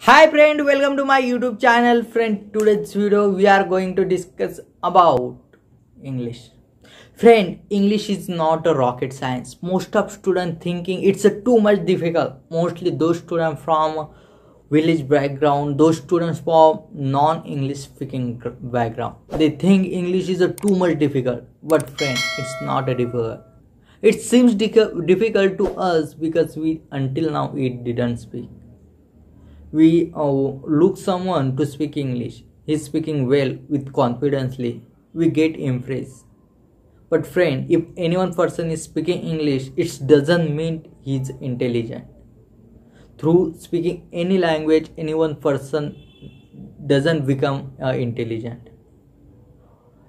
Hi friend, welcome to my YouTube channel. Friend, today's video we are going to discuss about English. Friend, English is not a rocket science. Most of students thinking it's a too much difficult. Mostly those students from village background, those students from non-English speaking background. They think English is a too much difficult. But friend, it's not a difficult. It seems difficult to us because we until now we didn't speak. We look someone to speak English. He's speaking well with confidently. We get impressed. But friend, if anyone person is speaking English, it doesn't mean he's intelligent. Through speaking any language, any one person doesn't become intelligent.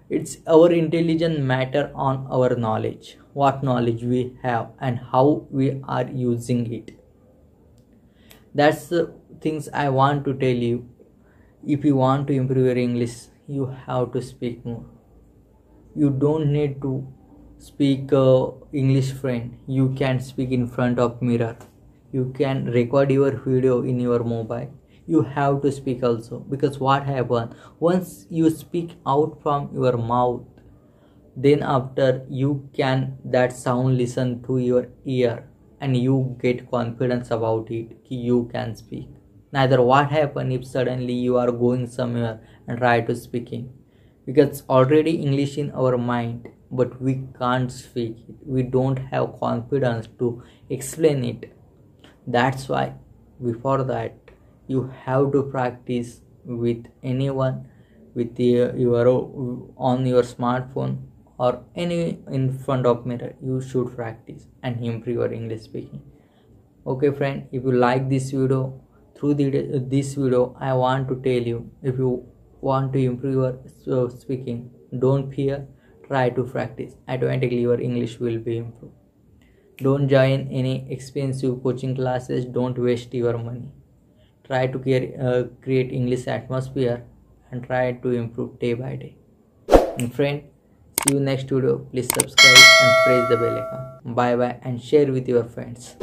It's our intelligence matter on our knowledge, what knowledge we have and how we are using it. That's the things I want to tell you. If you want to improve your English, you have to speak more. You don't need to speak English, friend. You can speak in front of mirror. You can record your video in your mobile. You have to speak also, because what happens once you speak out from your mouth, then after you can that sound listen to your ear and you get confidence about it. You can speak. Neither what happen if suddenly you are going somewhere and try to speaking, because already English in our mind but we can't speak it. We don't have confidence to explain it. That's why before that you have to practice with anyone, with your on your smartphone or any in front of mirror. You should practice and improve your English speaking. Okay friend, if you like this video, through this video I want to tell you, if you want to improve your speaking, don't fear, try to practice. Automatically your English will be improved. Don't join any expensive coaching classes. Don't waste your money. Try to create English atmosphere and try to improve day by day. And friend, see you next video. Please subscribe and press the bell icon. Bye bye and share with your friends.